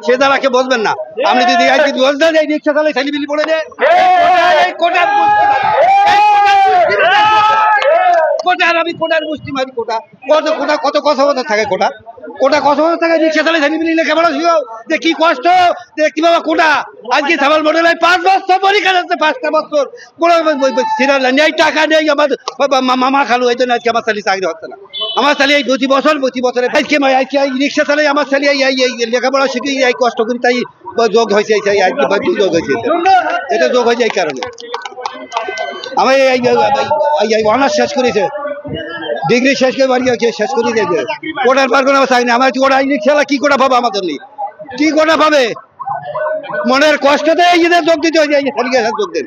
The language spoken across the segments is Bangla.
সে দ্বারাকে বলবেন না আপনি যদি বলতেন এই রিক্সা চালাই ছেলেপিলি পড়ে দেয় কোটার আমি কোটার মুষ্টি মারি কোটা কত কোটা কত কথা বলতে থাকে কোটা কোটা কথা বলতে থাকে রিক্সা চালাই ছেলেপিলি লেখা পড়া শিখো যে কি কষ্ট কি বাবা কোটা আজকে সামাল মডেল 5 বছর পরীক্ষা যাচ্ছে 5টা বছর কোনো সিরিয়াল নেই টাকা নেই আমার মামা খালু এই জন্য আজকে আমার ছেলে চাকরি হচ্ছে না আমার ছেলে এই প্রতি বছরে আজকে রিক্সা চালাই আমার ছেলে এই লেখাপড়া শিখে এই কষ্ট করি তাই যোগ হয়েছে যোগ হয়েছে এটা যোগ হয়েছে এই কারণে আমি এই অনার্স শেষ করেছে ডিগ্রি শেষ করে বাড়ি শেষ করে দিয়েছে কোটার পার কোনো চাই না আমার ওরা রিক্সাওয়ালা কি কোটা পাবে আমাদের নেই কি কোটা পাবে মনের কষ্টতে এদের যোগ দিতে হয়েছে যোগ দেন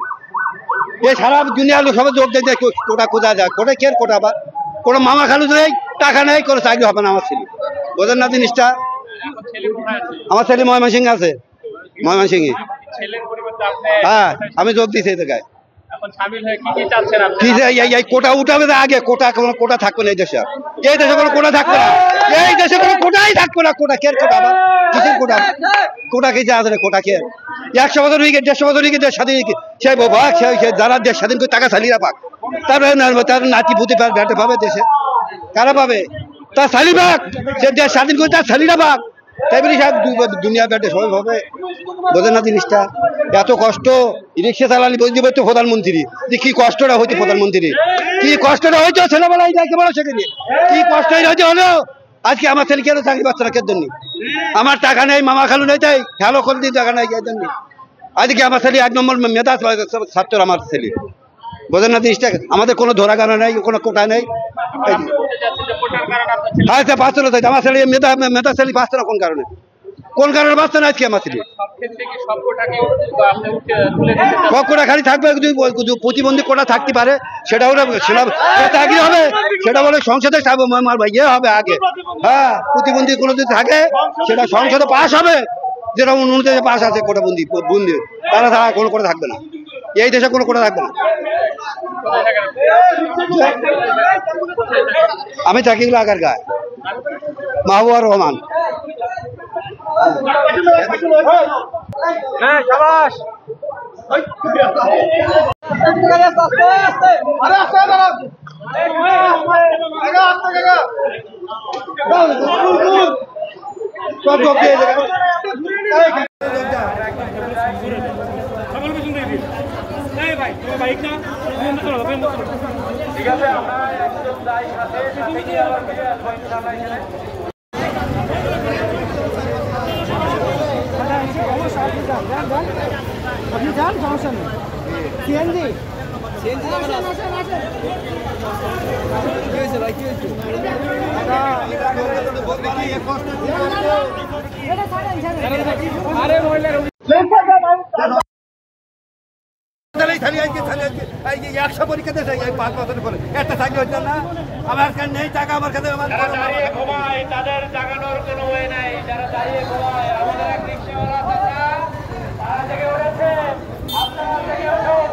এই সারা দুনিয়ার লোক সবাই যোগ দিতে কোটা কোথা যায় কোটা কে কোটা আবার কোনো মামা খালু নেই টাকা নেই কোনো চাকরি হবে না আমার ছেলে বোঝেন না জিনিসটা আমার ছেলে ময়মনসিংহে আছে ময়মনসিংহে হ্যাঁ আমি যোগ দিয়েছি এই জায়গায় কোটা উঠাবে আগে কোটা কোনো কোটা থাকবে না এই দেশে কোনো কোটা থাকবে না এই দেশে কোনো কোটাই থাকবে না কোটা কে কোটা আবার কিসের কোটা কোটা কে আছে না কোটা কে 100 বছর হয়ে গেছে 150 বছর হয়ে গেছে স্বাধীন সেই বাবা যারা দেশ স্বাধীন করে টাকা চালিয়ে পাক তারপরে তার নাতি পুতি ব্যাটে পাবে দেশে কারা পাবে তার শালি পাক সে দেশ স্বাধীন করে তার শালিরা পাক তাই বলি সাহেব দুনিয়া ব্যাটে সবাই হবে বোঝেন না জিনিসটা এত কষ্ট রিক্সা চালালি বলতে বলতো প্রধানমন্ত্রী যে কি কষ্টটা হয়েছে প্রধানমন্ত্রী কি কষ্টটা হয়েছে ছেলেবেলায় একেবারে সেখানে কি কষ্ট হয়েছে হলো আজকে আমার ছেলে কেন চাকরি পাচ্ছে না কে জন্য আমার টাকা নেই মামা খালু নেই তাই হ্যালো করে দিন টাকা নেই এর জন্য আজকে আমার ছেলে 1 নম্বর মেধা ছাত্র আমার ছেলে বোঝেন না জিনিসটা আমাদের কোনো ধরা কারণ নেই কোনো কোটা নেই আচ্ছা পাচ্ছে না তাই আমার ছেলে মেধা ছেলে পাচ্ছে না কোন কারণে বাঁচছে না আজকে আমার ছেলে কোটা খালি থাকবে প্রতিবন্ধী কোটা থাকতে পারে সেটা হলে চাকরি হবে সেটা বলে সংসদে ইয়ে হবে আগে হ্যাঁ প্রতিবন্ধী কোনো যদি থাকে সেটা সংসদে পাস হবে যেটা অনুযায়ী পাস আছে কোটাবন্দি বন্দি তারা কোনো কোটা থাকবে না এই দেশে কোনো কোটা থাকবে না আমি থাকি আগার গায়ে মাহবুবা রহমান ঠিক আছে আমরা একজন যাই সাথে আপনি যান সমস্যা নেই সিএনজি পরীক্ষা দিয়েছে 5 বছরের পরে একটা চাকরি হচ্ছে না আমার কাছে নেই টাকা আমার কাছে তাদের জাগানোর কোনো ওয়ে নাই যারা দাঁড়িয়ে ঘুমায় আমাদের এক রিক্সাওয়ালা চাচা তারা থেকে উঠেছে আপনারা থেকে উঠুন